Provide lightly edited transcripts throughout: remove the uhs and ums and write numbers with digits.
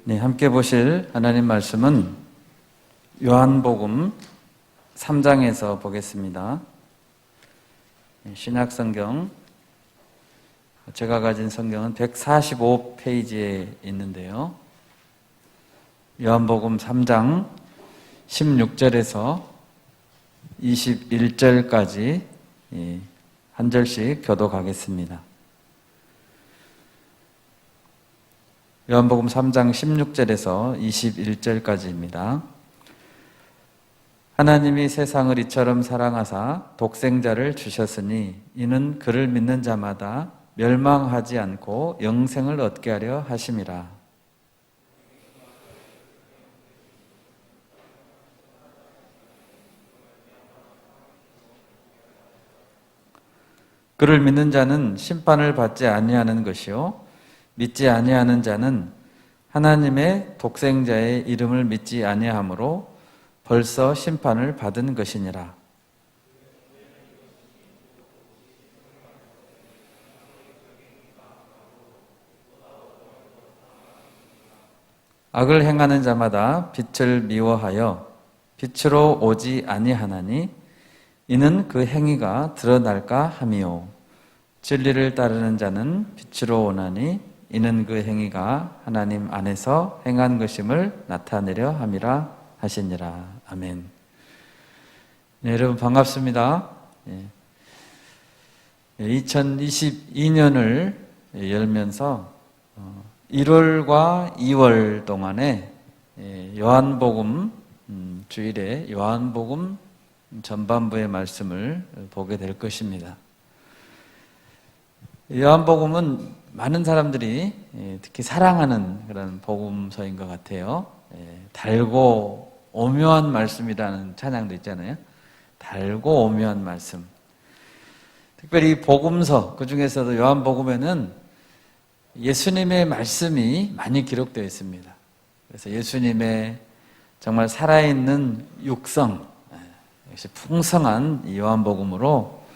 네, 함께 보실 하나님 말씀은 요한복음 3장에서 보겠습니다. 신약성경, 제가 가진 성경은 145페이지에 있는데요. 요한복음 3장 16절에서 21절까지 한 절씩 교독하겠습니다. 요한복음 3장 16절에서 21절까지입니다. 하나님이 세상을 이처럼 사랑하사 독생자를 주셨으니 이는 그를 믿는 자마다 멸망하지 않고 영생을 얻게 하려 하심이라. 그를 믿는 자는 심판을 받지 아니하는 것이요 믿지 아니하는 자는 하나님의 독생자의 이름을 믿지 아니하므로 벌써 심판을 받은 것이니라. 악을 행하는 자마다 빛을 미워하여 빛으로 오지 아니하나니 이는 그 행위가 드러날까 함이요 진리를 따르는 자는 빛으로 오나니 이는 그 행위가 하나님 안에서 행한 것임을 나타내려 함이라 하시니라. 아멘. 네, 여러분 반갑습니다. 2022년을 열면서 1월과 2월 동안에 요한복음 주일에 요한복음 전반부의 말씀을 보게 될 것입니다. 요한복음은 많은 사람들이 특히 사랑하는 그런 복음서인 것 같아요. 달고 오묘한 말씀이라는 찬양도 있잖아요. 달고 오묘한 말씀. 특별히 복음서, 그 중에서도 요한복음에는 예수님의 말씀이 많이 기록되어 있습니다. 그래서 예수님의 정말 살아있는 육성, 역시 풍성한 이 요한복음으로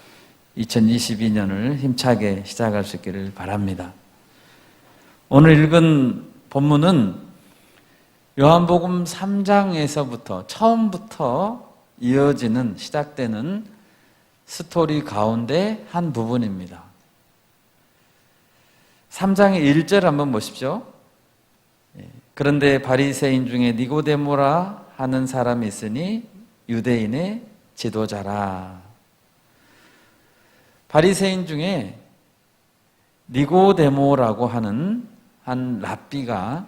2022년을 힘차게 시작할 수 있기를 바랍니다. 오늘 읽은 본문은 요한복음 3장에서부터 처음부터 이어지는 시작되는 스토리 가운데 한 부분입니다. 3장의 1절 한번 보십시오. 그런데 바리새인 중에 니고데모라 하는 사람이 있으니 유대인의 지도자라. 바리새인 중에 니고데모라고 하는 한 랍비가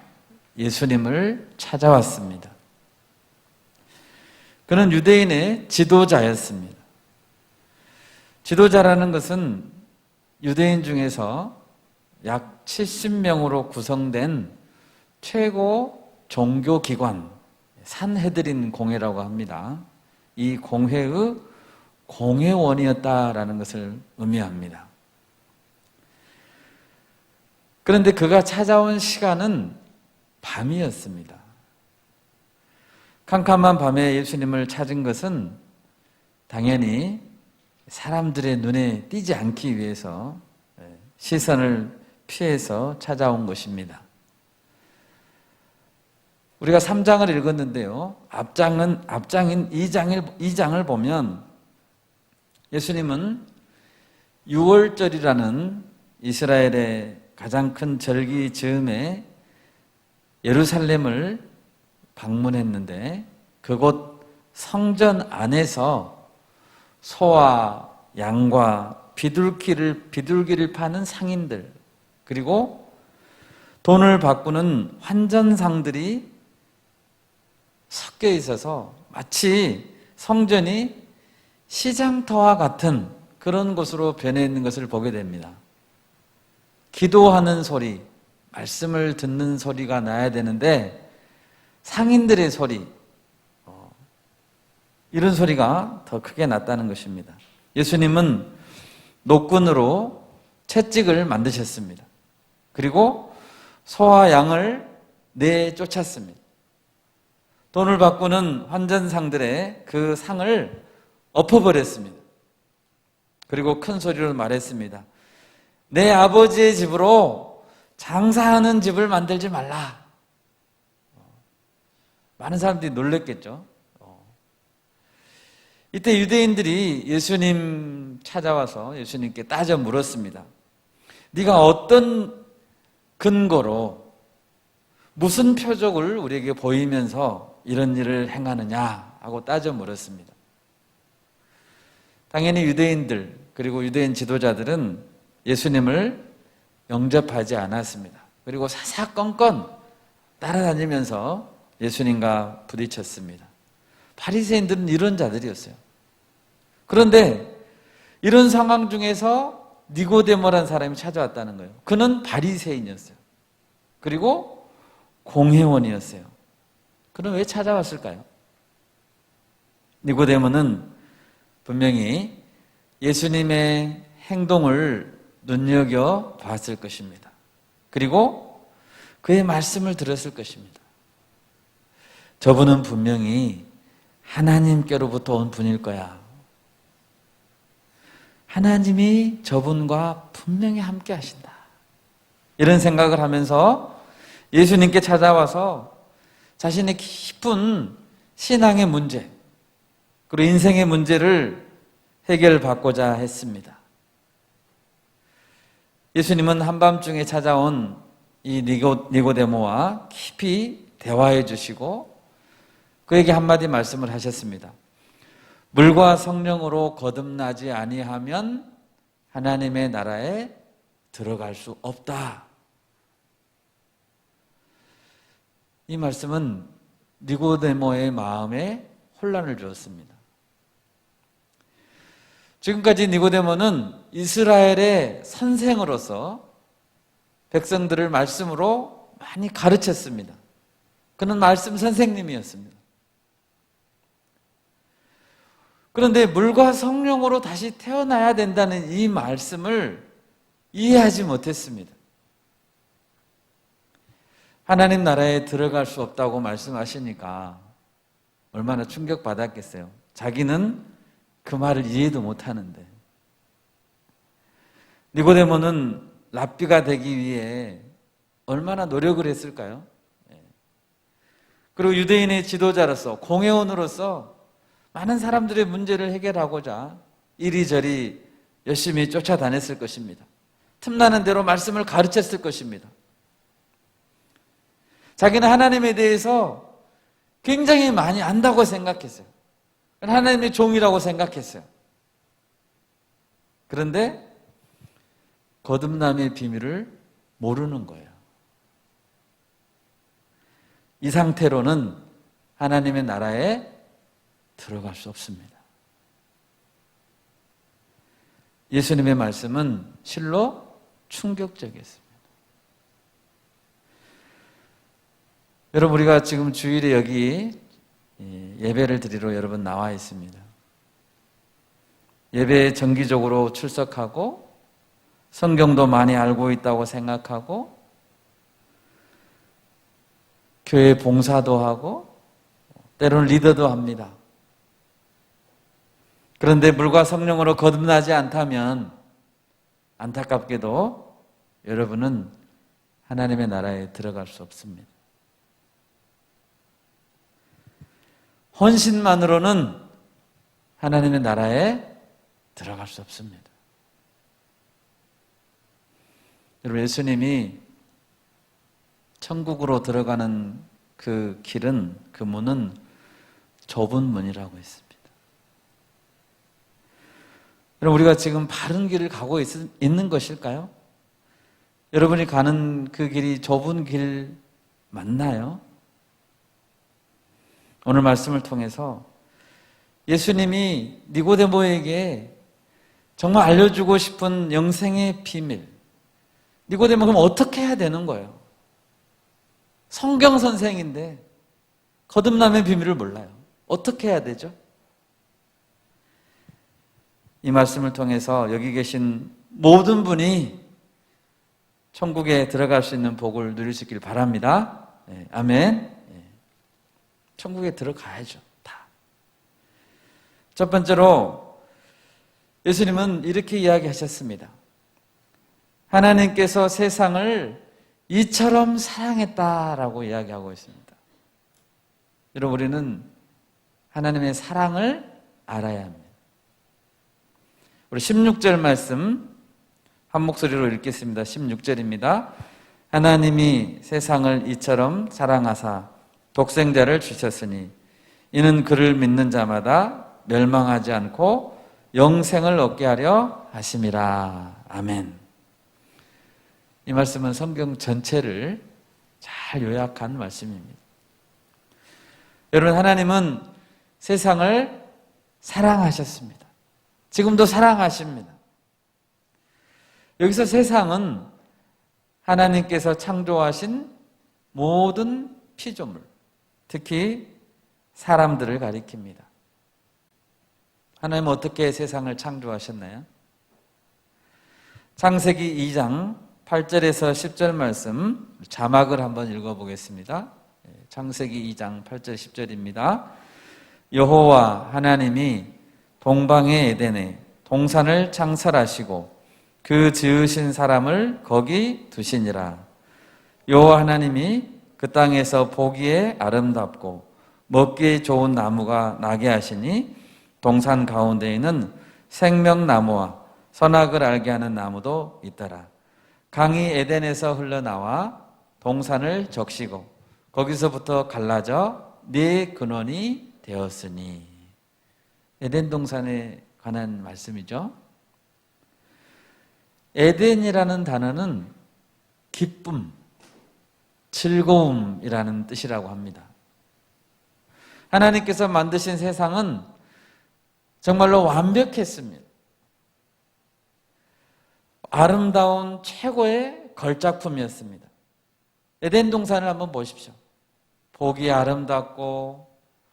예수님을 찾아왔습니다. 그는 유대인의 지도자였습니다. 지도자라는 것은 유대인 중에서 약 70명으로 구성된 최고 종교기관, 산헤드린 공회라고 합니다. 이 공회의 공회원이었다라는 것을 의미합니다. 그런데 그가 찾아온 시간은 밤이었습니다. 캄캄한 밤에 예수님을 찾은 것은 당연히 사람들의 눈에 띄지 않기 위해서 시선을 피해서 찾아온 것입니다. 우리가 3장을 읽었는데요. 앞장인 2장을 보면 예수님은 6월절이라는 이스라엘의 가장 큰 절기 즈음에 예루살렘을 방문했는데 그곳 성전 안에서 소와 양과 비둘기를 파는 상인들 그리고 돈을 바꾸는 환전상들이 섞여 있어서 마치 성전이 시장터와 같은 그런 곳으로 변해 있는 것을 보게 됩니다. 기도하는 소리, 말씀을 듣는 소리가 나야 되는데 상인들의 소리, 이런 소리가 더 크게 났다는 것입니다. 예수님은 노끈으로 채찍을 만드셨습니다. 그리고 소와 양을 내쫓았습니다. 돈을 바꾸는 환전상들의 그 상을 엎어버렸습니다. 그리고 큰 소리로 말했습니다. 내 아버지의 집으로 장사하는 집을 만들지 말라. 많은 사람들이 놀랬겠죠. 이때 유대인들이 예수님 찾아와서 예수님께 따져 물었습니다. 네가 어떤 근거로 무슨 표적을 우리에게 보이면서 이런 일을 행하느냐 하고 따져 물었습니다. 당연히 유대인들 그리고 유대인 지도자들은 예수님을 영접하지 않았습니다. 그리고 사사건건 따라다니면서 예수님과 부딪혔습니다. 바리새인들은 이런 자들이었어요. 그런데 이런 상황 중에서 니고데모라는 사람이 찾아왔다는 거예요. 그는 바리새인이었어요. 그리고 공회원이었어요. 그럼 왜 찾아왔을까요? 니고데모는 분명히 예수님의 행동을 눈여겨 봤을 것입니다. 그리고 그의 말씀을 들었을 것입니다. 저분은 분명히 하나님께로부터 온 분일 거야. 하나님이 저분과 분명히 함께 하신다. 이런 생각을 하면서 예수님께 찾아와서 자신의 깊은 신앙의 문제, 그리고 인생의 문제를 해결받고자 했습니다. 예수님은 한밤중에 찾아온 이 니고데모와 깊이 대화해 주시고 그에게 한마디 말씀을 하셨습니다. 물과 성령으로 거듭나지 아니하면 하나님의 나라에 들어갈 수 없다. 이 말씀은 니고데모의 마음에 혼란을 주었습니다. 지금까지 니고데모는 이스라엘의 선생으로서 백성들을 말씀으로 많이 가르쳤습니다. 그는 말씀 선생님이었습니다. 그런데 물과 성령으로 다시 태어나야 된다는 이 말씀을 이해하지 못했습니다. 하나님 나라에 들어갈 수 없다고 말씀하시니까 얼마나 충격받았겠어요. 자기는 그 말을 이해도 못하는데. 니고데모는 랍비가 되기 위해 얼마나 노력을 했을까요? 그리고 유대인의 지도자로서 공회원으로서 많은 사람들의 문제를 해결하고자 이리저리 열심히 쫓아다녔을 것입니다. 틈나는 대로 말씀을 가르쳤을 것입니다. 자기는 하나님에 대해서 굉장히 많이 안다고 생각했어요. 하나님의 종이라고 생각했어요. 그런데 거듭남의 비밀을 모르는 거예요. 이 상태로는 하나님의 나라에 들어갈 수 없습니다. 예수님의 말씀은 실로 충격적이었습니다. 여러분, 우리가 지금 주일에 여기 예배를 드리러 여러분 나와 있습니다. 예배에 정기적으로 출석하고 성경도 많이 알고 있다고 생각하고 교회 봉사도 하고 때로는 리더도 합니다. 그런데 물과 성령으로 거듭나지 않다면 안타깝게도 여러분은 하나님의 나라에 들어갈 수 없습니다. 헌신만으로는 하나님의 나라에 들어갈 수 없습니다. 여러분, 예수님이 천국으로 들어가는 그 길은, 그 문은 좁은 문이라고 했습니다. 여러분, 우리가 지금 바른 길을 가고 있는 것일까요? 여러분이 가는 그 길이 좁은 길 맞나요? 오늘 말씀을 통해서 예수님이 니고데모에게 정말 알려주고 싶은 영생의 비밀, 니고데모 그럼 어떻게 해야 되는 거예요? 성경 선생인데 거듭남의 비밀을 몰라요. 어떻게 해야 되죠? 이 말씀을 통해서 여기 계신 모든 분이 천국에 들어갈 수 있는 복을 누릴 수 있길 바랍니다. 네, 아멘. 네. 천국에 들어가야죠. 다. 첫 번째로 예수님은 이렇게 이야기하셨습니다. 하나님께서 세상을 이처럼 사랑했다라고 이야기하고 있습니다. 여러분, 우리는 하나님의 사랑을 알아야 합니다. 우리 16절 말씀 한 목소리로 읽겠습니다. 16절입니다. 하나님이 세상을 이처럼 사랑하사 독생자를 주셨으니 이는 그를 믿는 자마다 멸망하지 않고 영생을 얻게 하려 하심이라. 아멘. 이 말씀은 성경 전체를 잘 요약한 말씀입니다. 여러분, 하나님은 세상을 사랑하셨습니다. 지금도 사랑하십니다. 여기서 세상은 하나님께서 창조하신 모든 피조물, 특히 사람들을 가리킵니다. 하나님은 어떻게 세상을 창조하셨나요? 창세기 2장 8절에서 10절 말씀 자막을 한번 읽어보겠습니다. 창세기 2장 8절 10절입니다. 여호와 하나님이 동방의 에덴에 동산을 창설하시고 그 지으신 사람을 거기 두시니라. 여호와 하나님이 그 땅에서 보기에 아름답고 먹기 좋은 나무가 나게 하시니 동산 가운데에는 생명나무와 선악을 알게 하는 나무도 있더라. 강이 에덴에서 흘러나와 동산을 적시고 거기서부터 갈라져 네 근원이 되었으니. 에덴 동산에 관한 말씀이죠. 에덴이라는 단어는 기쁨, 즐거움이라는 뜻이라고 합니다. 하나님께서 만드신 세상은 정말로 완벽했습니다. 아름다운 최고의 걸작품이었습니다. 에덴 동산을 한번 보십시오. 보기 아름답고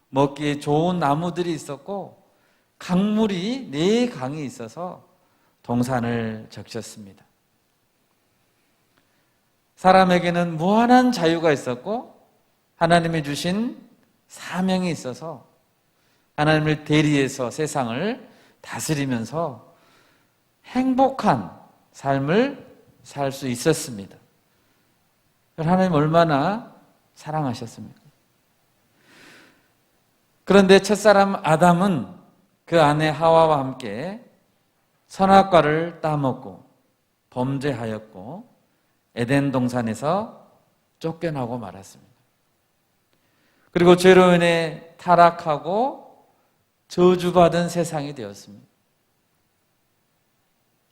먹기 좋은 나무들이 있었고 강물이 4강이 있어서 동산을 적셨습니다. 사람에게는 무한한 자유가 있었고 하나님이 주신 사명이 있어서 하나님을 대리해서 세상을 다스리면서 행복한 삶을 살 수 있었습니다. 하나님 얼마나 사랑하셨습니까? 그런데 첫사람 아담은 그 아내 하와와 함께 선악과를 따먹고 범죄하였고 에덴 동산에서 쫓겨나고 말았습니다. 그리고 죄로 인해 타락하고 저주받은 세상이 되었습니다.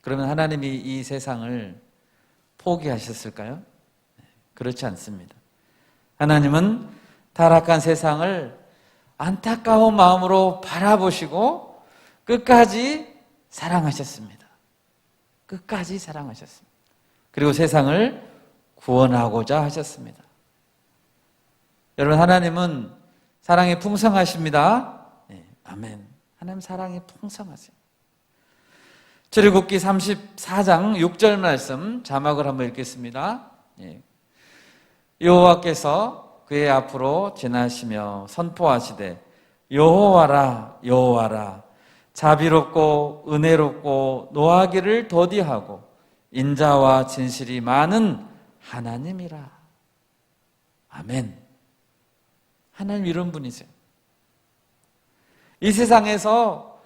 그러면 하나님이 이 세상을 포기하셨을까요? 그렇지 않습니다. 하나님은 타락한 세상을 안타까운 마음으로 바라보시고 끝까지 사랑하셨습니다. 끝까지 사랑하셨습니다. 그리고 세상을 구원하고자 하셨습니다. 여러분, 하나님은 사랑이 풍성하십니다. 네, 아멘. 하나님 사랑이 풍성하세요. 출애굽기 34장 6절 말씀 자막을 한번 읽겠습니다. 네. 여호와께서 그의 앞으로 지나시며 선포하시되 여호와라 여호와라 자비롭고 은혜롭고 노하기를 더디하고 인자와 진실이 많은 하나님이라. 아멘. 하나님 이런 분이세요. 이 세상에서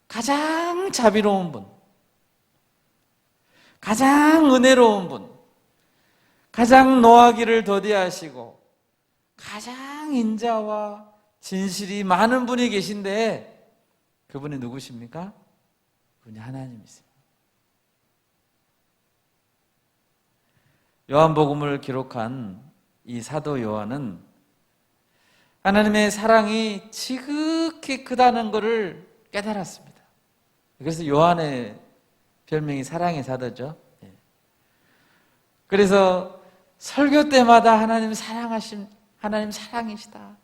가장 자비로운 분, 가장 은혜로운 분, 가장 노하기를 더디하시고 가장 인자와 진실이 많은 분이 계신데 그분이 누구십니까? 그분이 하나님이세요. 요한복음을 기록한 이 사도 요한은 하나님의 사랑이 지극히 크다는 것을 깨달았습니다. 그래서 요한의 별명이 사랑의 사도죠. 그래서 설교 때마다 하나님 하나님 사랑이시다.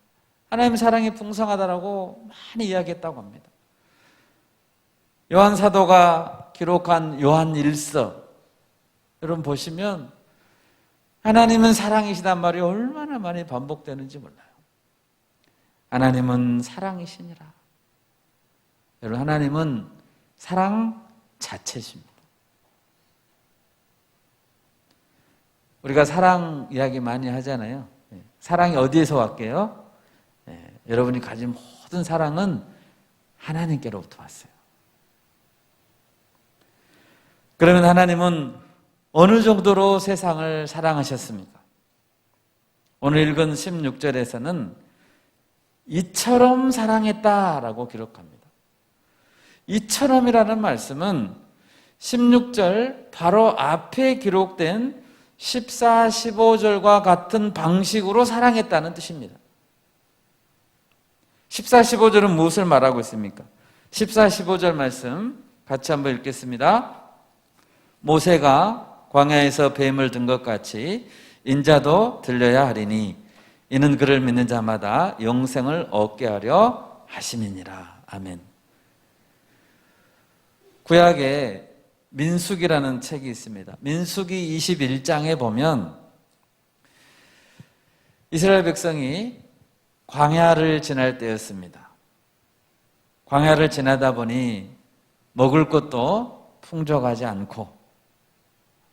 하나님 사랑이 풍성하다라고 많이 이야기했다고 합니다. 요한 사도가 기록한 요한 일서 여러분 보시면 하나님은 사랑이시단 말이 얼마나 많이 반복되는지 몰라요. 하나님은 사랑이시니라. 여러분, 하나님은 사랑 자체십니다. 우리가 사랑 이야기 많이 하잖아요. 사랑이 어디에서 왔게요? 여러분이 가진 모든 사랑은 하나님께로부터 왔어요. 그러면 하나님은 어느 정도로 세상을 사랑하셨습니까? 오늘 읽은 16절에서는 이처럼 사랑했다라고 기록합니다. 이처럼이라는 말씀은 16절 바로 앞에 기록된 14, 15절과 같은 방식으로 사랑했다는 뜻입니다. 14, 15절은 무엇을 말하고 있습니까? 14, 15절 말씀 같이 한번 읽겠습니다. 모세가 광야에서 뱀을 든 것 같이 인자도 들려야 하리니 이는 그를 믿는 자마다 영생을 얻게 하려 하심이니라. 아멘. 구약에 민수기라는 책이 있습니다. 민수기 21장에 보면 이스라엘 백성이 광야를 지날 때였습니다. 광야를 지나다 보니 먹을 것도 풍족하지 않고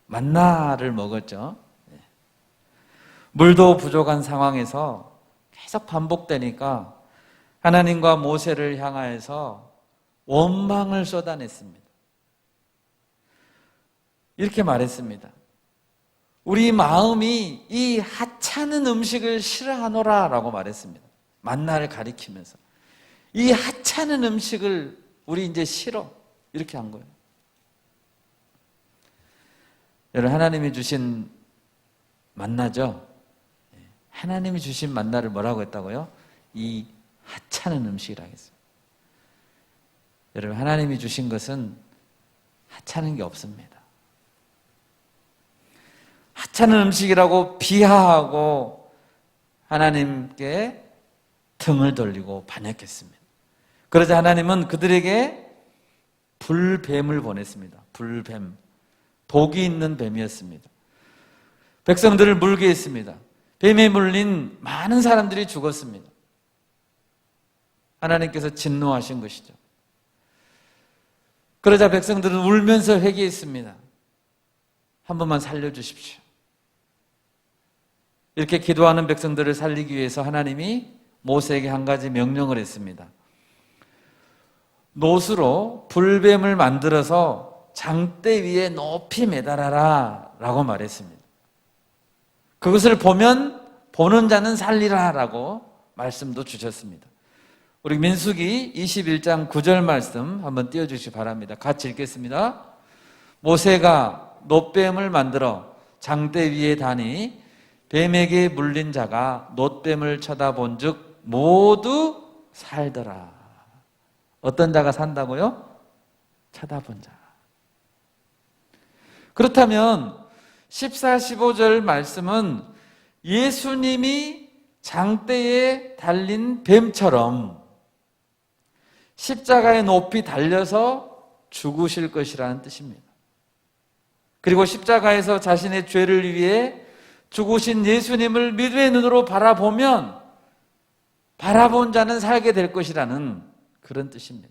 만나를 먹었죠. 물도 부족한 상황에서 계속 반복되니까 하나님과 모세를 향하여서 원망을 쏟아냈습니다. 이렇게 말했습니다. 우리 마음이 이 하찮은 음식을 싫어하노라 라고 말했습니다. 만나를 가리키면서 이 하찮은 음식을 우리 이제 싫어 이렇게 한 거예요. 여러분, 하나님이 주신 만나죠? 하나님이 주신 만나를 뭐라고 했다고요? 이 하찮은 음식이라고 했어요. 여러분, 하나님이 주신 것은 하찮은 게 없습니다. 하찮은 음식이라고 비하하고 하나님께 등을 돌리고 반역했습니다. 그러자 하나님은 그들에게 불뱀을 보냈습니다. 불뱀. 독이 있는 뱀이었습니다. 백성들을 물게 했습니다. 뱀에 물린 많은 사람들이 죽었습니다. 하나님께서 진노하신 것이죠. 그러자 백성들은 울면서 회개했습니다. 한 번만 살려주십시오. 이렇게 기도하는 백성들을 살리기 위해서 하나님이 모세에게 한 가지 명령을 했습니다. 노수로 불뱀을 만들어서 장대 위에 높이 매달아라 라고 말했습니다. 그것을 보면 보는 자는 살리라 라고 말씀도 주셨습니다. 우리 민수기 21장 9절 말씀 한번 띄워주시기 바랍니다. 같이 읽겠습니다. 모세가 놋뱀을 만들어 장대 위에 다니 뱀에게 물린 자가 놋뱀을 쳐다본 즉 모두 살더라. 어떤 자가 산다고요? 쳐다본 자. 그렇다면 14, 15절 말씀은 예수님이 장대에 달린 뱀처럼 십자가에 높이 달려서 죽으실 것이라는 뜻입니다. 그리고 십자가에서 자신의 죄를 위해 죽으신 예수님을 믿음의 눈으로 바라보면 바라본 자는 살게 될 것이라는 그런 뜻입니다.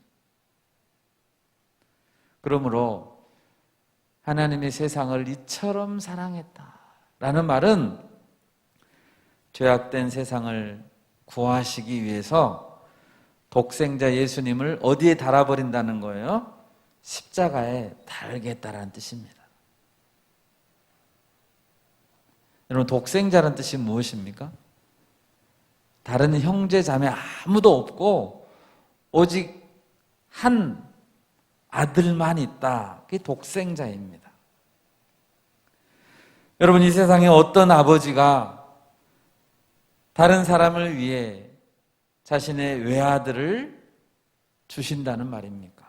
그러므로 하나님이 세상을 이처럼 사랑했다라는 말은 죄악된 세상을 구하시기 위해서 독생자 예수님을 어디에 달아버린다는 거예요? 십자가에 달겠다라는 뜻입니다. 여러분, 독생자라는 뜻이 무엇입니까? 다른 형제 자매 아무도 없고 오직 한 아들만 있다. 그게 독생자입니다. 여러분, 이 세상에 어떤 아버지가 다른 사람을 위해 자신의 외아들을 주신다는 말입니까?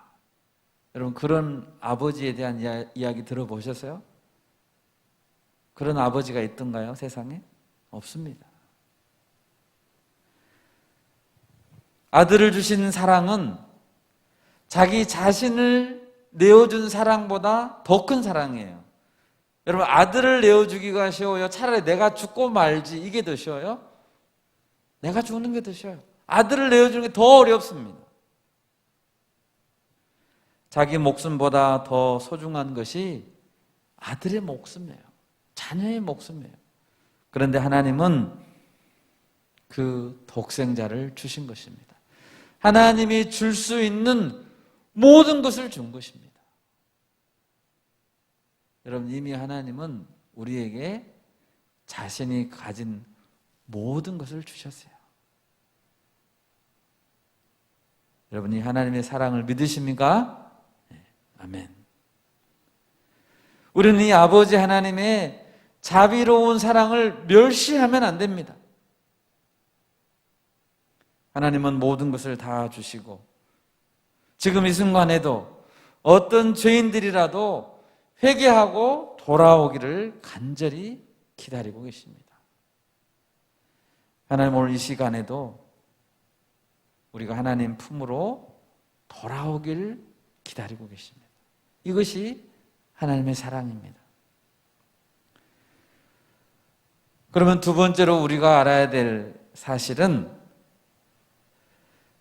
여러분, 그런 아버지에 대한 이야기 들어보셨어요? 그런 아버지가 있던가요? 세상에? 없습니다. 아들을 주신 사랑은 자기 자신을 내어준 사랑보다 더 큰 사랑이에요. 여러분, 아들을 내어주기가 쉬워요? 차라리 내가 죽고 말지 이게 더 쉬워요? 내가 죽는 게 더 쉬워요. 아들을 내어주는 게 더 어렵습니다. 자기 목숨보다 더 소중한 것이 아들의 목숨이에요. 자녀의 목숨이에요. 그런데 하나님은 그 독생자를 주신 것입니다. 하나님이 줄 수 있는 모든 것을 준 것입니다. 여러분, 이미 하나님은 우리에게 자신이 가진 모든 것을 주셨어요. 여러분이 하나님의 사랑을 믿으십니까? 네, 아멘. 우리는 이 아버지 하나님의 자비로운 사랑을 멸시하면 안 됩니다. 하나님은 모든 것을 다 주시고 지금 이 순간에도 어떤 죄인들이라도 회개하고 돌아오기를 간절히 기다리고 계십니다. 하나님, 오늘 이 시간에도 우리가 하나님 품으로 돌아오길 기다리고 계십니다. 이것이 하나님의 사랑입니다. 그러면 두 번째로 우리가 알아야 될 사실은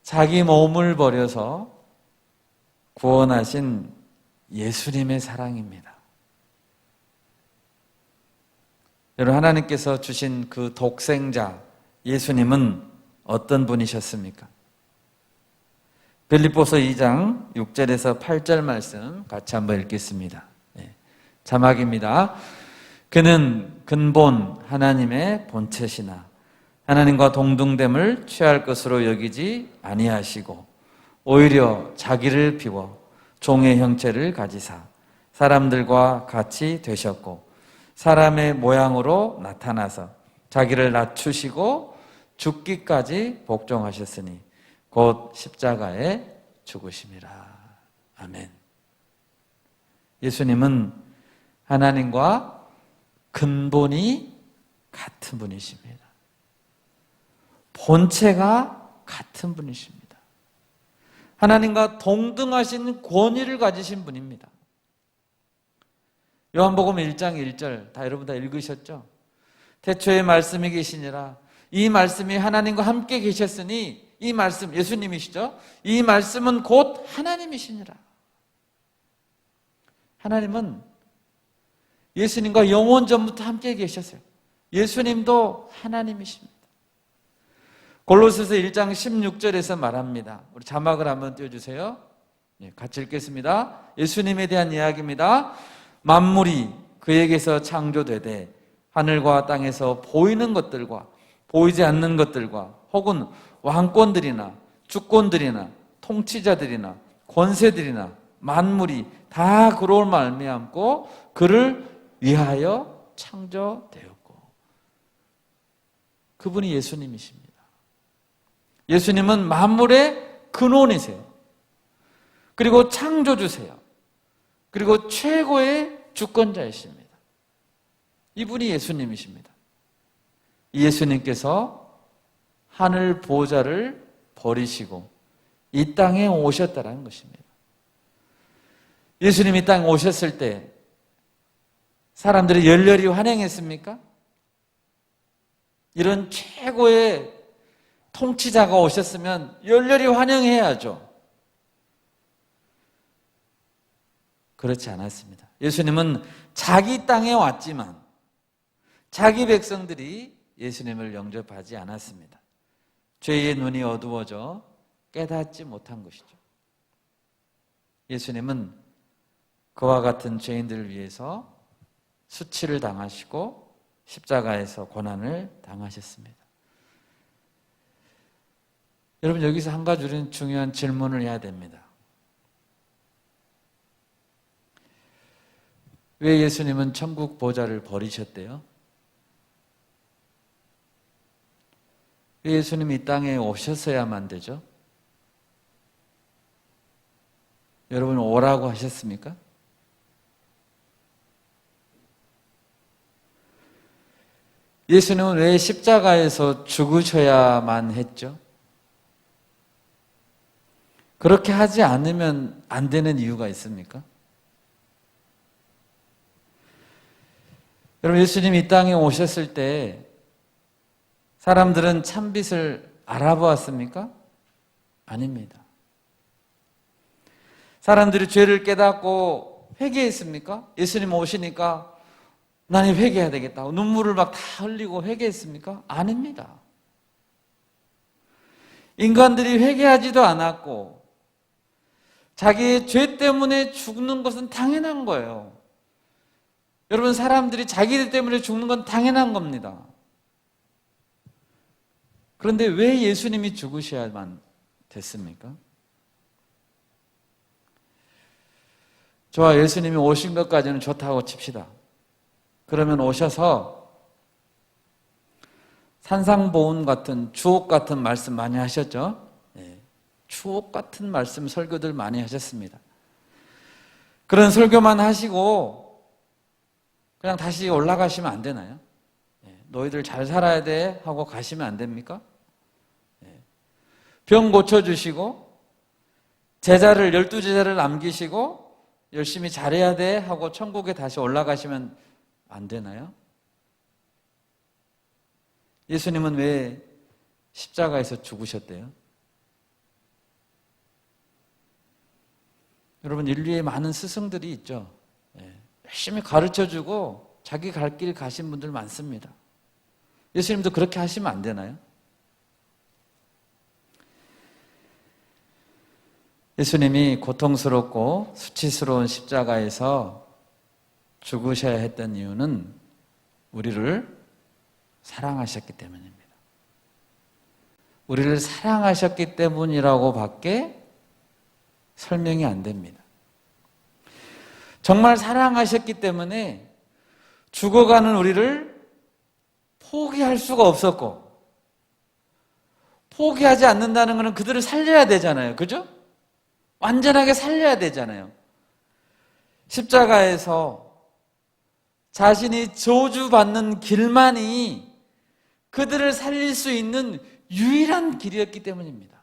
자기 몸을 버려서 구원하신 예수님의 사랑입니다. 여러분, 하나님께서 주신 그 독생자 예수님은 어떤 분이셨습니까? 빌립보서 2장 6절에서 8절 말씀 같이 한번 읽겠습니다. 자막입니다. 그는 근본 하나님의 본체시나 하나님과 동등됨을 취할 것으로 여기지 아니하시고 오히려 자기를 비워 종의 형체를 가지사 사람들과 같이 되셨고 사람의 모양으로 나타나서 자기를 낮추시고 죽기까지 복종하셨으니 곧 십자가에 죽으심이라. 아멘. 예수님은 하나님과 근본이 같은 분이십니다. 본체가 같은 분이십니다. 하나님과 동등하신 권위를 가지신 분입니다. 요한복음 1장 1절 다 여러분 다 읽으셨죠? 태초에 말씀이 계시니라. 이 말씀이 하나님과 함께 계셨으니 이 말씀, 예수님이시죠? 이 말씀은 곧 하나님이시니라. 하나님은 예수님과 영원 전부터 함께 계셨어요. 예수님도 하나님이십니다. 골로새서 1장 16절에서 말합니다. 우리 자막을 한번 띄워주세요. 같이 읽겠습니다. 예수님에 대한 이야기입니다. 만물이 그에게서 창조되되 하늘과 땅에서 보이는 것들과 보이지 않는 것들과 혹은 왕권들이나 주권들이나 통치자들이나 권세들이나 만물이 다 그로 말미암고 그를 위하여 창조되었고. 그분이 예수님이십니다. 예수님은 만물의 근원이세요. 그리고 창조주세요. 그리고 최고의 주권자이십니다. 이분이 예수님이십니다. 이 예수님께서 하늘 보좌를 버리시고 이 땅에 오셨다는 것입니다. 예수님이 이 땅에 오셨을 때 사람들이 열렬히 환영했습니까? 이런 최고의 통치자가 오셨으면 열렬히 환영해야죠. 그렇지 않았습니다. 예수님은 자기 땅에 왔지만 자기 백성들이 예수님을 영접하지 않았습니다. 죄의 눈이 어두워져 깨닫지 못한 것이죠. 예수님은 그와 같은 죄인들을 위해서 수치를 당하시고 십자가에서 고난을 당하셨습니다. 여러분, 여기서 한 가지 우리는 중요한 질문을 해야 됩니다. 왜 예수님은 천국 보좌를 버리셨대요? 왜 예수님이 이 땅에 오셨어야만 되죠? 여러분, 오라고 하셨습니까? 예수님은 왜 십자가에서 죽으셔야만 했죠? 그렇게 하지 않으면 안 되는 이유가 있습니까? 여러분, 예수님이 이 땅에 오셨을 때 사람들은 참빛을 알아보았습니까? 아닙니다. 사람들이 죄를 깨닫고 회개했습니까? 예수님 오시니까 나는 회개해야 되겠다. 눈물을 막 다 흘리고 회개했습니까? 아닙니다. 인간들이 회개하지도 않았고 자기의 죄 때문에 죽는 것은 당연한 거예요. 여러분, 사람들이 자기들 때문에 죽는 건 당연한 겁니다. 그런데 왜 예수님이 죽으셔야만 됐습니까? 저와 예수님이 오신 것까지는 좋다고 칩시다. 그러면 오셔서 산상보훈 같은 주옥 같은 말씀 많이 하셨죠? 추억 같은 말씀 설교들 많이 하셨습니다. 그런 설교만 하시고 그냥 다시 올라가시면 안 되나요? 너희들 잘 살아야 돼 하고 가시면 안 됩니까? 병 고쳐주시고 제자를 12제자를 남기시고 열심히 잘해야 돼 하고 천국에 다시 올라가시면 안 되나요? 예수님은 왜 십자가에서 죽으셨대요? 여러분, 인류에 많은 스승들이 있죠. 열심히 가르쳐주고 자기 갈 길 가신 분들 많습니다. 예수님도 그렇게 하시면 안 되나요? 예수님이 고통스럽고 수치스러운 십자가에서 죽으셔야 했던 이유는 우리를 사랑하셨기 때문입니다. 우리를 사랑하셨기 때문이라고 밖에 설명이 안 됩니다. 정말 사랑하셨기 때문에 죽어가는 우리를 포기할 수가 없었고, 포기하지 않는다는 것은 그들을 살려야 되잖아요. 그죠? 완전하게 살려야 되잖아요. 십자가에서 자신이 저주받는 길만이 그들을 살릴 수 있는 유일한 길이었기 때문입니다.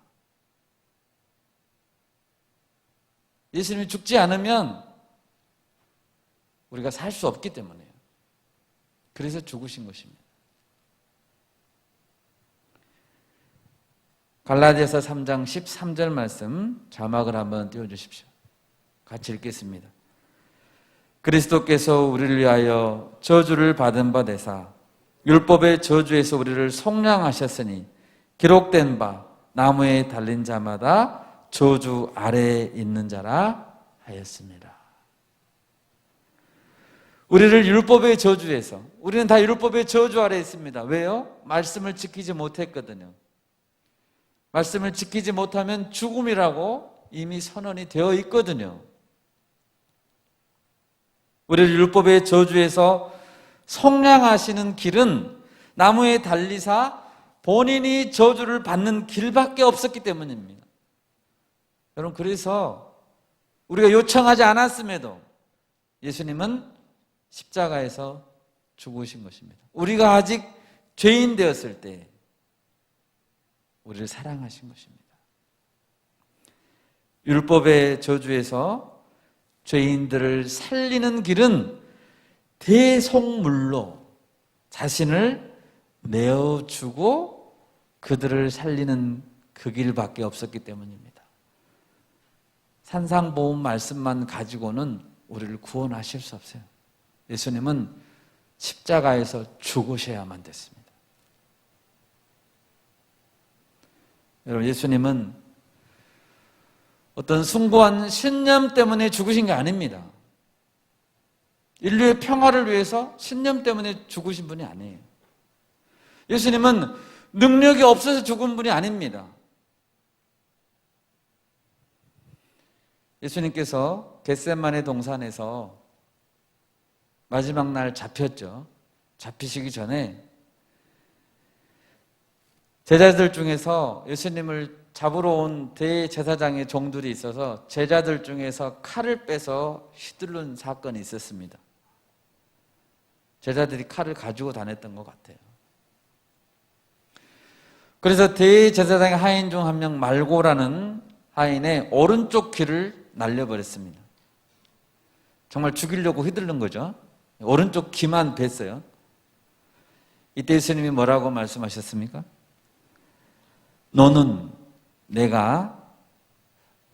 예수님이 죽지 않으면 우리가 살 수 없기 때문이에요. 그래서 죽으신 것입니다. 갈라디아서 3장 13절 말씀 자막을 한번 띄워주십시오. 같이 읽겠습니다. 그리스도께서 우리를 위하여 저주를 받은 바 되사 율법의 저주에서 우리를 속량하셨으니 기록된 바 나무에 달린 자마다 저주 아래에 있는 자라 하였습니다. 우리를 율법의 저주에서, 우리는 다 율법의 저주 아래에 있습니다. 왜요? 말씀을 지키지 못했거든요. 말씀을 지키지 못하면 죽음이라고 이미 선언이 되어 있거든요. 우리를 율법의 저주에서 속량하시는 길은 나무에 달리사 본인이 저주를 받는 길밖에 없었기 때문입니다. 여러분, 그래서 우리가 요청하지 않았음에도 예수님은 십자가에서 죽으신 것입니다. 우리가 아직 죄인 되었을 때 우리를 사랑하신 것입니다. 율법의 저주에서 죄인들을 살리는 길은 대속물로 자신을 내어주고 그들을 살리는 그 길밖에 없었기 때문입니다. 산상보훈 말씀만 가지고는 우리를 구원하실 수 없어요. 예수님은 십자가에서 죽으셔야만 됐습니다. 여러분, 예수님은 어떤 숭고한 신념 때문에 죽으신 게 아닙니다. 인류의 평화를 위해서 신념 때문에 죽으신 분이 아니에요. 예수님은 능력이 없어서 죽은 분이 아닙니다. 예수님께서 겟세마네 동산에서 마지막 날 잡혔죠. 잡히시기 전에 제자들 중에서 예수님을 잡으러 온 대제사장의 종들이 있어서 제자들 중에서 칼을 빼서 휘두른 사건이 있었습니다. 제자들이 칼을 가지고 다녔던 것 같아요. 그래서 대제사장의 하인 중 한 명 말고라는 하인의 오른쪽 귀를 날려버렸습니다. 정말 죽이려고 휘두른 거죠. 오른쪽 귀만 뱄어요. 이때 예수님이 뭐라고 말씀하셨습니까? 너는, 내가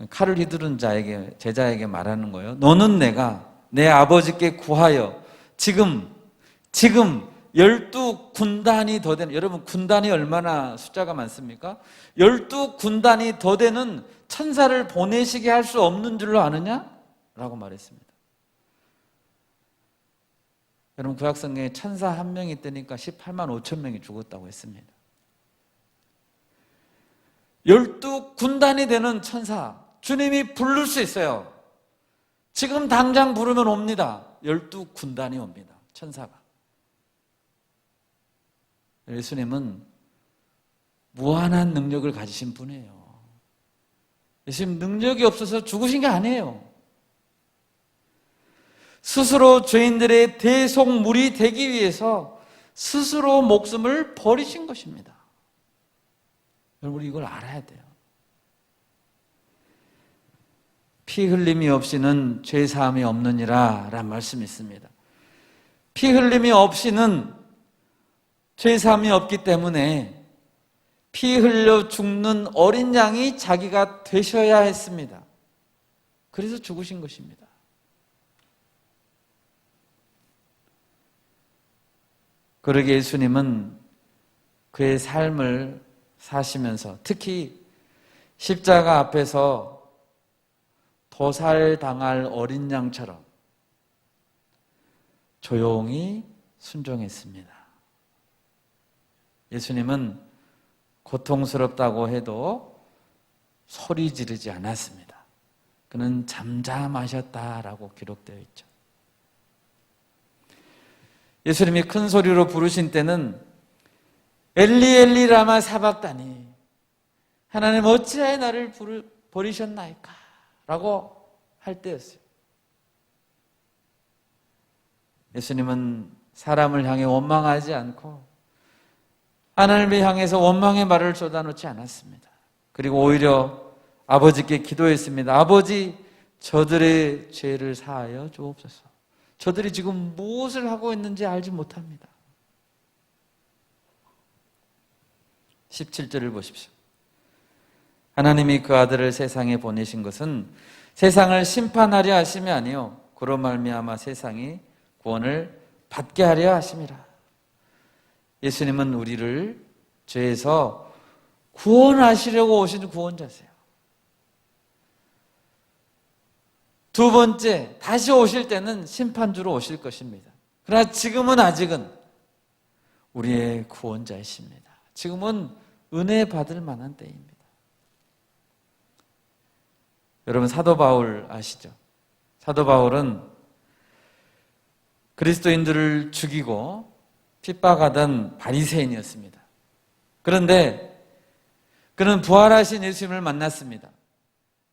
칼을 휘두른 자에게, 제자에게 말하는 거예요. 너는 내가 내 아버지께 구하여 지금 12군단이 더 되는, 여러분 군단이 얼마나 숫자가 많습니까? 12군단이 더 되는 천사를 보내시게 할 수 없는 줄로 아느냐? 라고 말했습니다. 여러분 구약성경에 천사 한 명이 뜨니까 18만 5천 명이 죽었다고 했습니다. 12군단이 되는 천사, 주님이 부를 수 있어요. 지금 당장 부르면 옵니다. 12군단이 옵니다. 천사가. 예수님은 무한한 능력을 가지신 분이에요. 예수님 능력이 없어서 죽으신 게 아니에요. 스스로 죄인들의 대속물이 되기 위해서 스스로 목숨을 버리신 것입니다. 여러분 이걸 알아야 돼요. 피 흘림이 없이는 죄 사함이 없느니라 라는 말씀이 있습니다. 피 흘림이 없이는 죄 사함이 없기 때문에 피 흘려 죽는 어린 양이 자기가 되셔야 했습니다. 그래서 죽으신 것입니다. 그러게 예수님은 그의 삶을 사시면서 특히 십자가 앞에서 도살당할 어린 양처럼 조용히 순종했습니다. 예수님은 고통스럽다고 해도 소리 지르지 않았습니다. 그는 잠잠하셨다라고 기록되어 있죠. 예수님이 큰 소리로 부르신 때는 엘리 엘리 라마 사박다니, 하나님 어찌하여 나를 버리셨나이까 라고 할 때였어요. 예수님은 사람을 향해 원망하지 않고 하나님을 향해서 원망의 말을 쏟아놓지 않았습니다. 그리고 오히려 아버지께 기도했습니다. 아버지, 저들의 죄를 사하여 주옵소서. 저들이 지금 무엇을 하고 있는지 알지 못합니다. 17절을 보십시오. 하나님이 그 아들을 세상에 보내신 것은 세상을 심판하려 하심이 아니요 그로 말미암아 세상이 구원을 받게 하려 하심이라. 예수님은 우리를 죄에서 구원하시려고 오신 구원자세요. 두 번째, 다시 오실 때는 심판주로 오실 것입니다. 그러나 지금은 아직은 우리의 구원자이십니다. 지금은 은혜 받을 만한 때입니다. 여러분 사도 바울 아시죠? 사도 바울은 그리스도인들을 죽이고 핍박하던 바리새인이었습니다. 그런데 그는 부활하신 예수님을 만났습니다.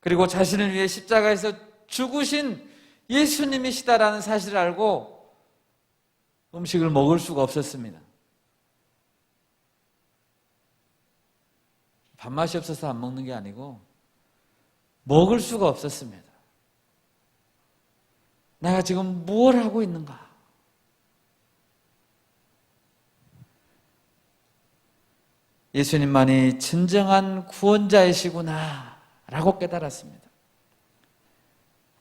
그리고 자신을 위해 십자가에서 죽으신 예수님이시다라는 사실을 알고 음식을 먹을 수가 없었습니다. 밥맛이 없어서 안 먹는 게 아니고 먹을 수가 없었습니다. 내가 지금 뭘 하고 있는가? 예수님만이 진정한 구원자이시구나 라고 깨달았습니다.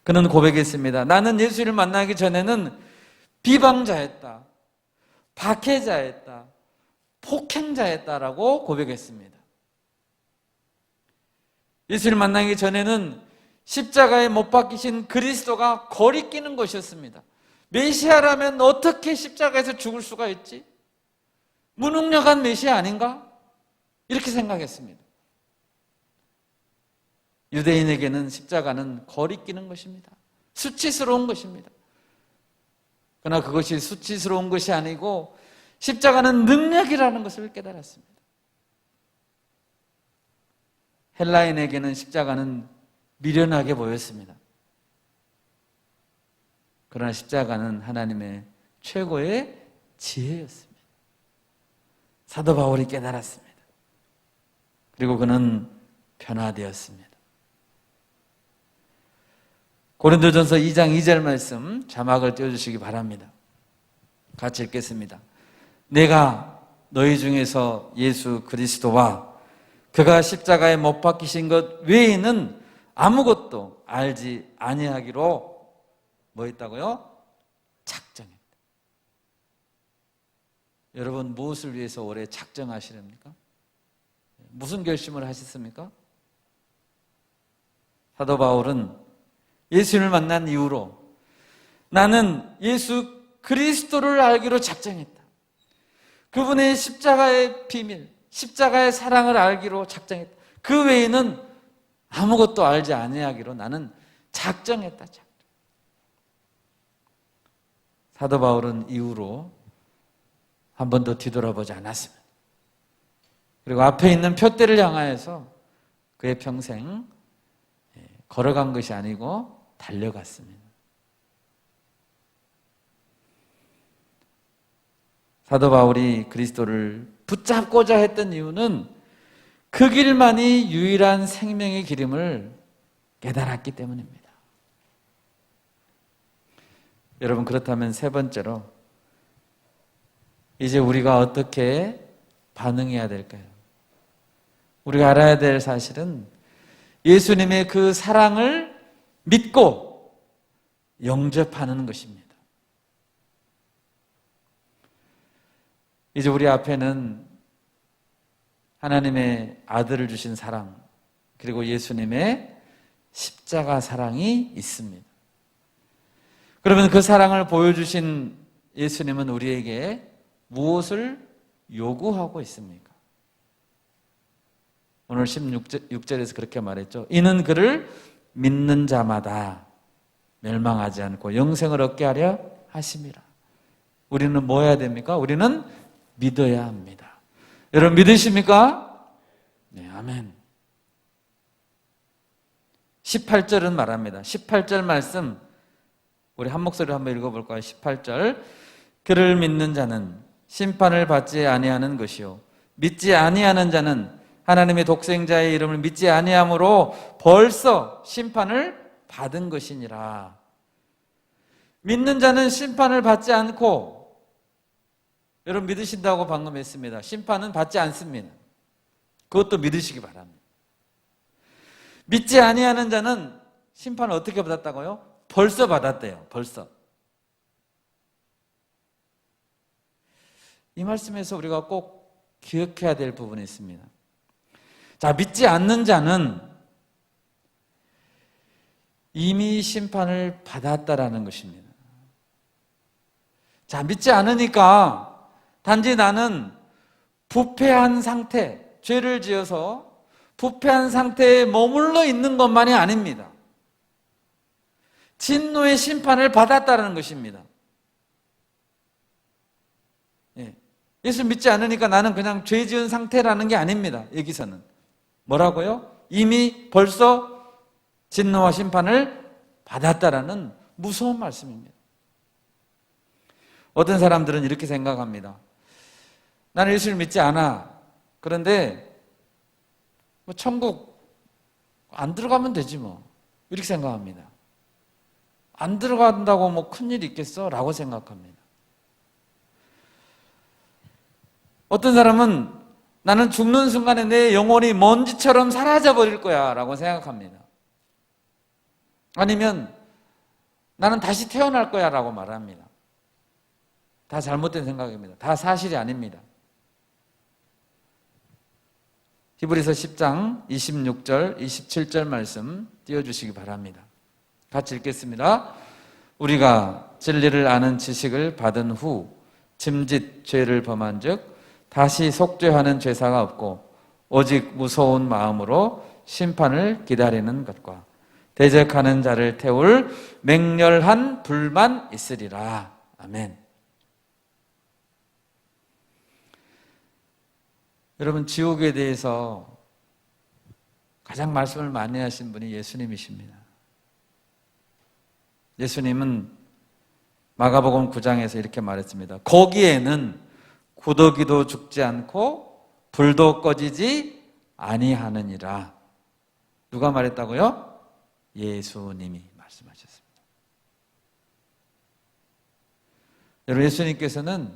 그는 고백했습니다. 나는 예수를 만나기 전에는 비방자였다, 박해자였다, 폭행자였다라고 고백했습니다. 예수를 만나기 전에는 십자가에 못 박히신 그리스도가 거리끼는 것이었습니다. 메시아라면 어떻게 십자가에서 죽을 수가 있지? 무능력한 메시아 아닌가? 이렇게 생각했습니다. 유대인에게는 십자가는 거리끼는 것입니다. 수치스러운 것입니다. 그러나 그것이 수치스러운 것이 아니고 십자가는 능력이라는 것을 깨달았습니다. 헬라인에게는 십자가는 미련하게 보였습니다. 그러나 십자가는 하나님의 최고의 지혜였습니다. 사도 바울이 깨달았습니다. 그리고 그는 변화되었습니다. 고린도전서 2장 2절 말씀 자막을 띄워주시기 바랍니다. 같이 읽겠습니다. 내가 너희 중에서 예수 그리스도와 그가 십자가에 못 박히신 것 외에는 아무것도 알지 아니하기로 뭐 했다고요? 작정했다. 여러분 무엇을 위해서 올해 작정하시렵니까? 무슨 결심을 하셨습니까? 사도 바울은 예수를 만난 이후로 나는 예수 그리스도를 알기로 작정했다. 그분의 십자가의 비밀, 십자가의 사랑을 알기로 작정했다. 그 외에는 아무것도 알지 아니하기로 나는 작정했다. 사도 바울은 이후로 한 번도 뒤돌아보지 않았습니다. 그리고 앞에 있는 표대를 향하여서 그의 평생 걸어간 것이 아니고 달려갔습니다. 사도 바울이 그리스도를 붙잡고자 했던 이유는 그 길만이 유일한 생명의 길임을 깨달았기 때문입니다. 여러분, 그렇다면 세 번째로 이제 우리가 어떻게 반응해야 될까요? 우리가 알아야 될 사실은 예수님의 그 사랑을 믿고 영접하는 것입니다. 이제 우리 앞에는 하나님의 아들을 주신 사랑, 그리고 예수님의 십자가 사랑이 있습니다. 그러면 그 사랑을 보여주신 예수님은 우리에게 무엇을 요구하고 있습니까? 오늘 16절에서 그렇게 말했죠. 이는 그를 믿는 자마다 멸망하지 않고 영생을 얻게 하려 하심이라. 우리는 뭐 해야 됩니까? 우리는 믿어야 합니다. 여러분 믿으십니까? 네, 아멘. 18절은 말합니다. 18절 말씀 우리 한 목소리로 한번 읽어볼까요? 18절 그를 믿는 자는 심판을 받지 아니하는 것이요 믿지 아니하는 자는 하나님의 독생자의 이름을 믿지 아니함으로 벌써 심판을 받은 것이니라. 믿는 자는 심판을 받지 않고, 여러분 믿으신다고 방금 했습니다. 심판은 받지 않습니다. 그것도 믿으시기 바랍니다. 믿지 아니하는 자는 심판을 어떻게 받았다고요? 벌써 받았대요. 벌써. 이 말씀에서 우리가 꼭 기억해야 될 부분이 있습니다. 자, 믿지 않는 자는 이미 심판을 받았다라는 것입니다. 자, 믿지 않으니까 단지 나는 부패한 상태, 죄를 지어서 부패한 상태에 머물러 있는 것만이 아닙니다. 진노의 심판을 받았다는 것입니다. 예수 믿지 않으니까 나는 그냥 죄 지은 상태라는 게 아닙니다. 여기서는 뭐라고요? 이미 벌써 진노와 심판을 받았다라는 무서운 말씀입니다. 어떤 사람들은 이렇게 생각합니다. 나는 예수를 믿지 않아. 그런데 뭐 천국 안 들어가면 되지 뭐. 이렇게 생각합니다. 안 들어간다고 뭐 큰일이 있겠어? 라고 생각합니다. 어떤 사람은 나는 죽는 순간에 내 영혼이 먼지처럼 사라져 버릴 거야 라고 생각합니다. 아니면 나는 다시 태어날 거야 라고 말합니다. 다 잘못된 생각입니다. 다 사실이 아닙니다. 히브리서 10장 26절, 27절 말씀 띄워주시기 바랍니다. 같이 읽겠습니다. 우리가 진리를 아는 지식을 받은 후 짐짓 죄를 범한 즉 다시 속죄하는 죄사가 없고 오직 무서운 마음으로 심판을 기다리는 것과 대적하는 자를 태울 맹렬한 불만 있으리라. 아멘. 여러분, 지옥에 대해서 가장 말씀을 많이 하신 분이 예수님이십니다. 예수님은 마가복음 9장에서 이렇게 말했습니다. 거기에는 구더기도 죽지 않고 불도 꺼지지 아니하느니라. 누가 말했다고요? 예수님이 말씀하셨습니다. 여러분, 예수님께서는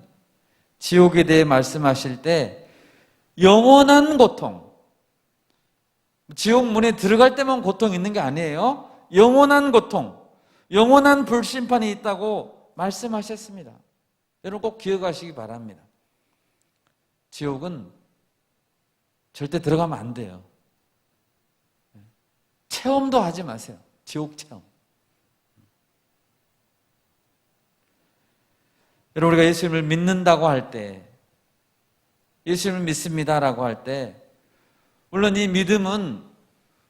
지옥에 대해 말씀하실 때 영원한 고통, 지옥 문에 들어갈 때만 고통이 있는 게 아니에요. 영원한 고통, 영원한 불심판이 있다고 말씀하셨습니다. 여러분 꼭 기억하시기 바랍니다. 지옥은 절대 들어가면 안 돼요. 체험도 하지 마세요. 지옥 체험. 여러분, 우리가 예수님을 믿는다고 할 때, 예수님을 믿습니다라고 할 때, 물론 이 믿음은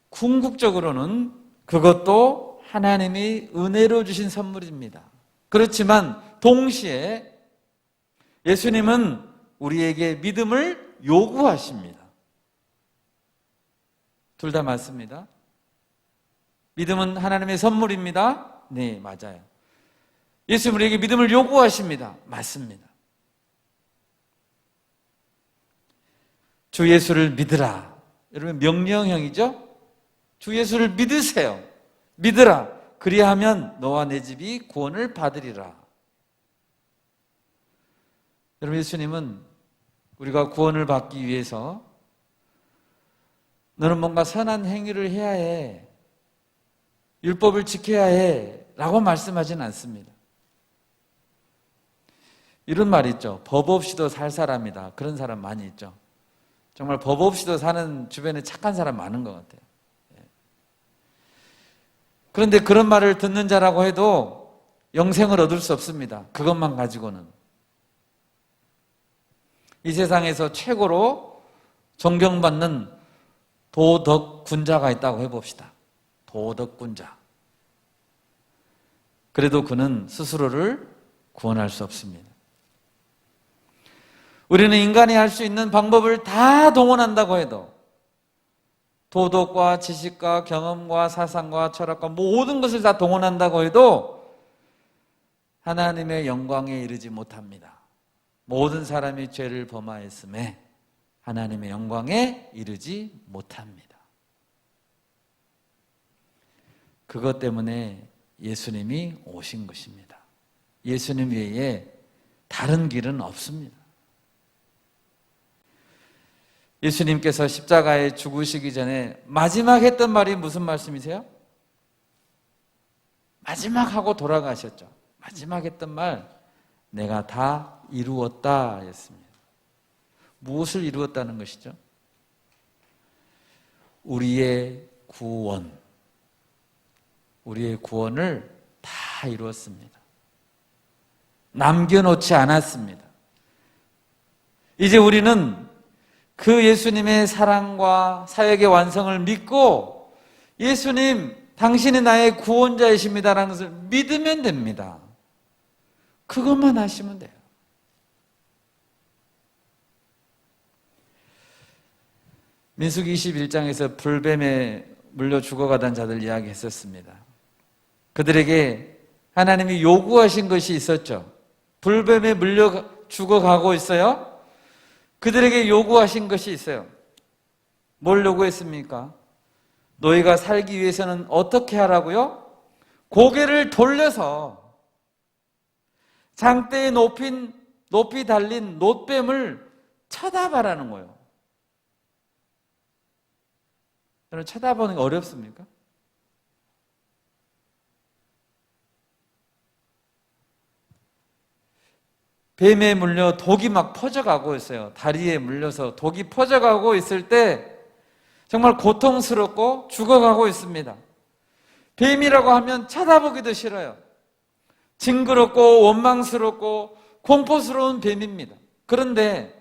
궁극적으로는 그것도 하나님이 은혜로 주신 선물입니다. 그렇지만 동시에 예수님은 우리에게 믿음을 요구하십니다. 둘 다 맞습니다. 믿음은 하나님의 선물입니다. 네, 맞아요. 예수님 우리에게 믿음을 요구하십니다. 맞습니다. 주 예수를 믿으라. 여러분, 명령형이죠? 주 예수를 믿으세요. 믿으라. 그리하면 너와 내 집이 구원을 받으리라. 여러분, 예수님은 우리가 구원을 받기 위해서 너는 뭔가 선한 행위를 해야 해, 율법을 지켜야 해 라고 말씀하지는 않습니다. 이런 말 있죠. 법 없이도 살 사람이다. 그런 사람 많이 있죠. 정말 법 없이도 사는 주변에 착한 사람 많은 것 같아요. 그런데 그런 말을 듣는 자라고 해도 영생을 얻을 수 없습니다. 그것만 가지고는. 이 세상에서 최고로 존경받는 도덕군자가 있다고 해봅시다. 도덕군자. 그래도 그는 스스로를 구원할 수 없습니다. 우리는 인간이 할 수 있는 방법을 다 동원한다고 해도, 도덕과 지식과 경험과 사상과 철학과 모든 것을 다 동원한다고 해도 하나님의 영광에 이르지 못합니다. 모든 사람이 죄를 범하였음에 하나님의 영광에 이르지 못합니다. 그것 때문에 예수님이 오신 것입니다. 예수님 외에 다른 길은 없습니다. 예수님께서 십자가에 죽으시기 전에 마지막 했던 말이 무슨 말씀이세요? 마지막 하고 돌아가셨죠. 마지막 했던 말, 내가 다 이루었다 였습니다. 무엇을 이루었다는 것이죠? 우리의 구원, 우리의 구원을 다 이루었습니다. 남겨놓지 않았습니다. 이제 우리는 그 예수님의 사랑과 사역의 완성을 믿고, 예수님 당신이 나의 구원자이십니다라는 것을 믿으면 됩니다. 그것만 하시면 돼요. 민수기 21장에서 불뱀에 물려 죽어가던 자들 이야기했었습니다. 그들에게 하나님이 요구하신 것이 있었죠. 불뱀에 물려 죽어가고 있어요. 그들에게 요구하신 것이 있어요. 뭘 요구했습니까? 너희가 살기 위해서는 어떻게 하라고요? 고개를 돌려서 장대에 높이 달린 놋뱀을 쳐다봐라는 거예요. 여러분, 쳐다보는 게 어렵습니까? 뱀에 물려 독이 막 퍼져가고 있어요. 다리에 물려서 독이 퍼져가고 있을 때 정말 고통스럽고 죽어가고 있습니다. 뱀이라고 하면 쳐다보기도 싫어요. 징그럽고 원망스럽고 공포스러운 뱀입니다. 그런데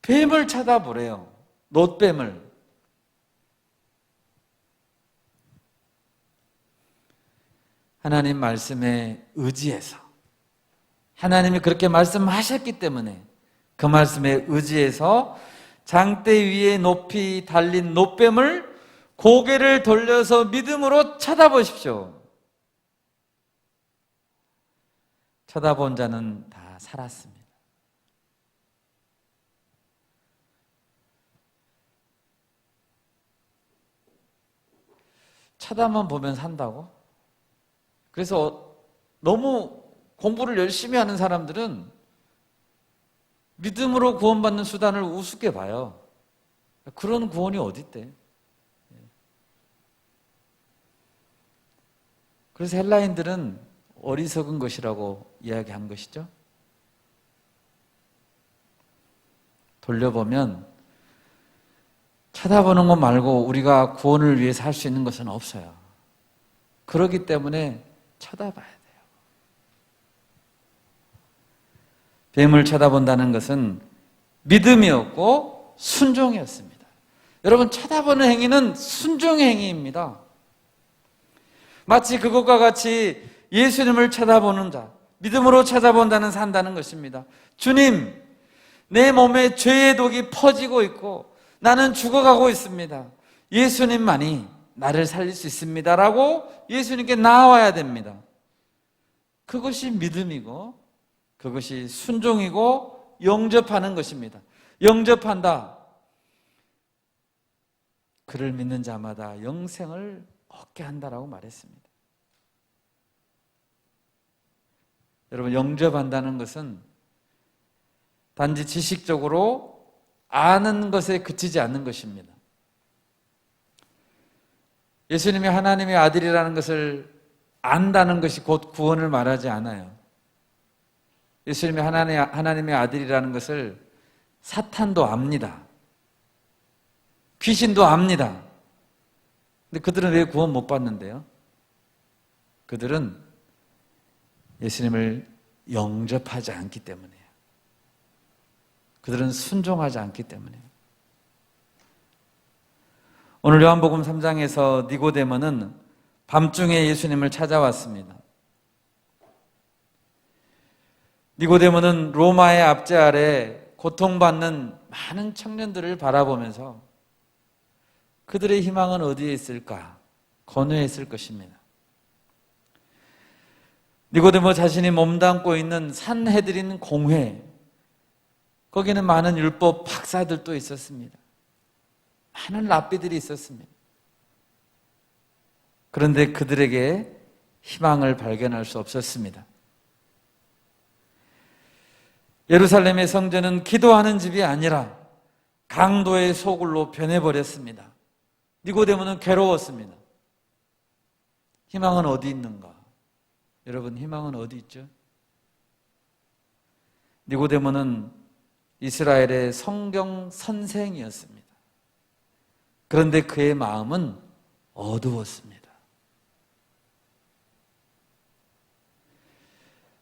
뱀을 쳐다보래요. 놋뱀을. 하나님 말씀에 의지해서, 하나님이 그렇게 말씀하셨기 때문에 그 말씀에 의지해서 장대 위에 높이 달린 놋뱀을 고개를 돌려서 믿음으로 쳐다보십시오. 쳐다본 자는 다 살았습니다. 쳐다만 보면 산다고? 그래서 너무 공부를 열심히 하는 사람들은 믿음으로 구원받는 수단을 우습게 봐요. 그런 구원이 어디 있대? 그래서 헬라인들은 어리석은 것이라고 이야기한 것이죠. 돌려보면 쳐다보는 것 말고 우리가 구원을 위해서 할 수 있는 것은 없어요. 그렇기 때문에 쳐다봐야 돼요. 뱀을 쳐다본다는 것은 믿음이었고 순종이었습니다. 여러분, 쳐다보는 행위는 순종의 행위입니다. 마치 그것과 같이 예수님을 쳐다보는 자, 믿음으로 찾아본다는 산다는 것입니다. 주님, 내 몸에 죄의 독이 퍼지고 있고 나는 죽어가고 있습니다. 예수님만이 나를 살릴 수 있습니다. 라고 예수님께 나와야 됩니다. 그것이 믿음이고 그것이 순종이고 영접하는 것입니다. 영접한다. 그를 믿는 자마다 영생을 얻게 한다라고 말했습니다. 여러분, 영접한다는 것은 단지 지식적으로 아는 것에 그치지 않는 것입니다. 예수님이 하나님의 아들이라는 것을 안다는 것이 곧 구원을 말하지 않아요. 예수님이 하나님의 아들이라는 것을 사탄도 압니다. 귀신도 압니다. 근데 그들은 왜 구원 못 받는데요? 그들은 예수님을 영접하지 않기 때문이에요. 그들은 순종하지 않기 때문이에요. 오늘 요한복음 3장에서 니고데모는 밤중에 예수님을 찾아왔습니다. 니고데모는 로마의 압제 아래 고통받는 많은 청년들을 바라보면서 그들의 희망은 어디에 있을까 고뇌했을 것입니다. 니고데모 자신이 몸담고 있는 산헤드린 공회, 거기는 많은 율법 박사들도 있었습니다. 많은 랍비들이 있었습니다. 그런데 그들에게 희망을 발견할 수 없었습니다. 예루살렘의 성전은 기도하는 집이 아니라 강도의 소굴로 변해버렸습니다. 니고데모는 괴로웠습니다. 희망은 어디 있는가? 여러분, 희망은 어디 있죠? 니고데모는 이스라엘의 성경 선생이었습니다. 그런데 그의 마음은 어두웠습니다.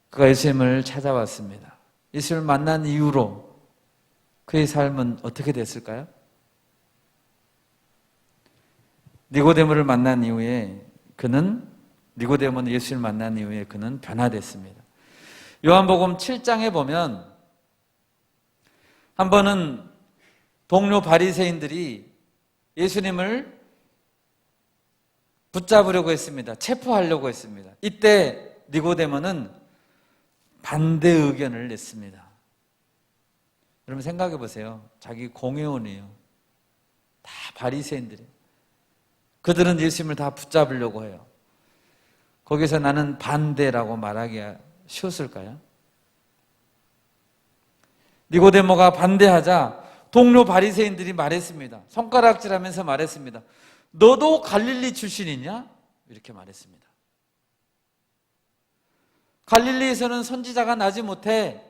그가 예수님을 찾아왔습니다. 예수님을 만난 이후로 그의 삶은 어떻게 됐을까요? 니고데모를 만난 이후에 니고데모는 예수를 만난 이후에 그는 변화됐습니다. 요한복음 7장에 보면 한 번은 동료 바리새인들이 예수님을 붙잡으려고 했습니다. 체포하려고 했습니다. 이때 니고데모는 반대 의견을 냈습니다. 여러분, 생각해 보세요. 자기 공회원이에요. 다 바리새인들이에요. 그들은 예수님을 다 붙잡으려고 해요. 거기서 나는 반대라고 말하기가 쉬웠을까요? 니고데모가 반대하자 동료 바리새인들이 말했습니다. 손가락질하면서 말했습니다. 너도 갈릴리 출신이냐? 이렇게 말했습니다. 갈릴리에서는 선지자가 나지 못해.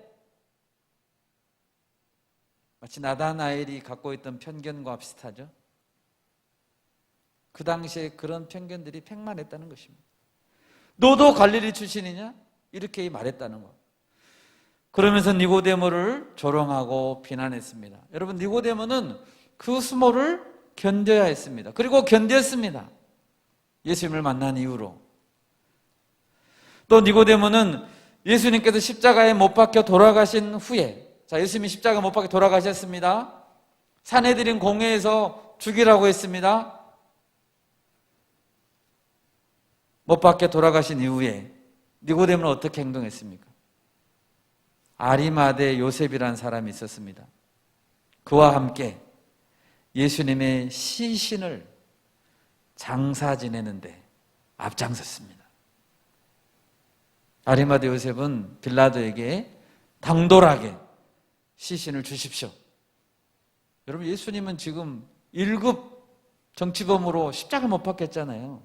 마치 나다나엘이 갖고 있던 편견과 비슷하죠. 그 당시에 그런 편견들이 팽만했다는 것입니다. 너도 갈릴리 출신이냐? 이렇게 말했다는 것. 그러면서 니고데모를 조롱하고 비난했습니다. 여러분, 니고데모는 그 수모를 견뎌야 했습니다. 그리고 견뎠습니다. 예수님을 만난 이후로. 또 니고데모는 예수님께서 십자가에 못 박혀 돌아가신 후에, 예수님이 십자가에 못 박혀 돌아가셨습니다. 산헤드린 공회에서 죽이라고 했습니다. 못 박혀 돌아가신 이후에 니고데모는 어떻게 행동했습니까? 아리마대 요셉이라는 사람이 있었습니다. 그와 함께 예수님의 시신을 장사 지내는데 앞장섰습니다. 아리마대 요셉은 빌라도에게 당돌하게 시신을 주십시오. 여러분, 예수님은 지금 1급 정치범으로 십자가 못 박혔잖아요.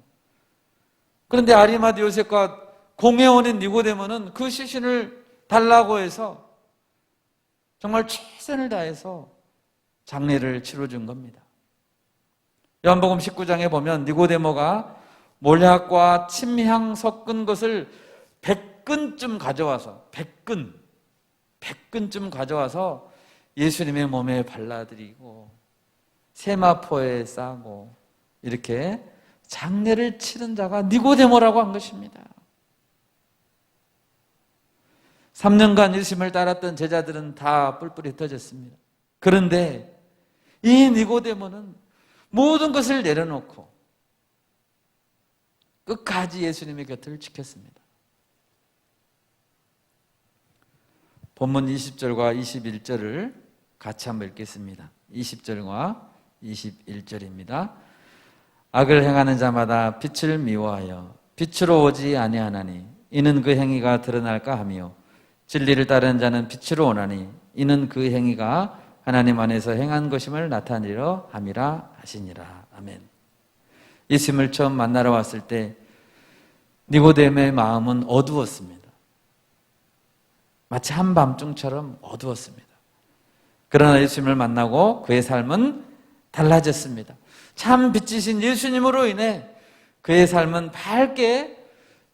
그런데 아리마대 요셉과 공회원인 니고데모는 그 시신을 달라고 해서 정말 최선을 다해서 장례를 치러준 겁니다. 요한복음 19장에 보면 니고데모가 몰약과 침향 섞은 것을 100근쯤 가져와서 100근쯤 가져와서 예수님의 몸에 발라드리고 세마포에 싸고 이렇게 장례를 치른 자가 니고데모라고 한 것입니다. 3년간 예수님을 따랐던 제자들은 다 뿔뿔이 흩어졌습니다. 그런데 이 니고데모는 모든 것을 내려놓고 끝까지 예수님의 곁을 지켰습니다. 본문 20절과 21절을 같이 한번 읽겠습니다. 20절과 21절입니다. 악을 행하는 자마다 빛을 미워하여 빛으로 오지 아니하나니 이는 그 행위가 드러날까 하며 진리를 따르는 자는 빛으로 오나니 이는 그 행위가 하나님 안에서 행한 것임을 나타내려 함이라 하시니라. 아멘. 예수님을 처음 만나러 왔을 때 니고데모의 마음은 어두웠습니다. 마치 한밤중처럼 어두웠습니다. 그러나 예수님을 만나고 그의 삶은 달라졌습니다. 참 빛이신 예수님으로 인해 그의 삶은 밝게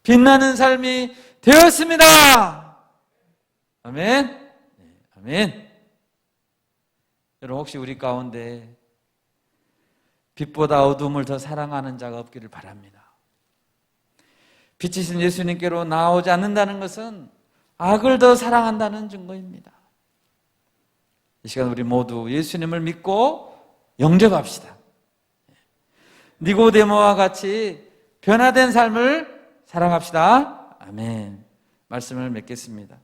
빛나는 삶이 되었습니다. 아멘. 네, 아멘. 여러분 혹시 우리 가운데 빛보다 어둠을 더 사랑하는 자가 없기를 바랍니다. 빛이신 예수님께로 나오지 않는다는 것은 악을 더 사랑한다는 증거입니다. 이 시간 우리 모두 예수님을 믿고 영접합시다. 니고데모와 같이 변화된 삶을 사랑합시다. 아멘. 말씀을 맺겠습니다.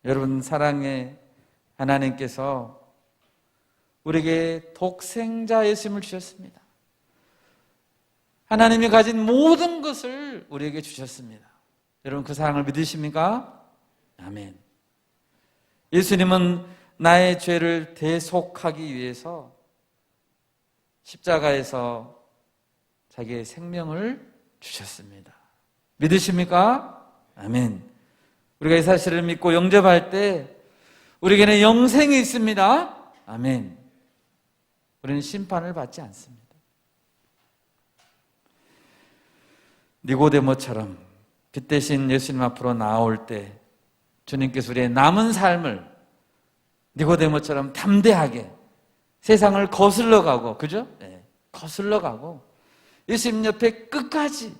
여러분 사랑의 하나님께서 우리에게 독생자 예수님을 주셨습니다. 하나님이 가진 모든 것을 우리에게 주셨습니다. 여러분 그 사랑을 믿으십니까? 아멘. 예수님은 나의 죄를 대속하기 위해서 십자가에서 자기의 생명을 주셨습니다. 믿으십니까? 아멘. 우리가 이 사실을 믿고 영접할 때 우리에게는 영생이 있습니다. 아멘. 우리는 심판을 받지 않습니다. 니고데모처럼 빛 대신 예수님 앞으로 나올 때 주님께서 우리의 남은 삶을 니고데모처럼 담대하게 세상을 거슬러 가고, 그죠? 네, 거슬러 가고 예수님 옆에 끝까지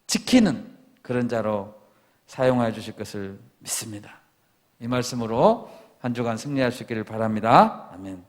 지키는 그런 자로 사용하여 주실 것을 믿습니다. 이 말씀으로 한 주간 승리할 수 있기를 바랍니다. 아멘.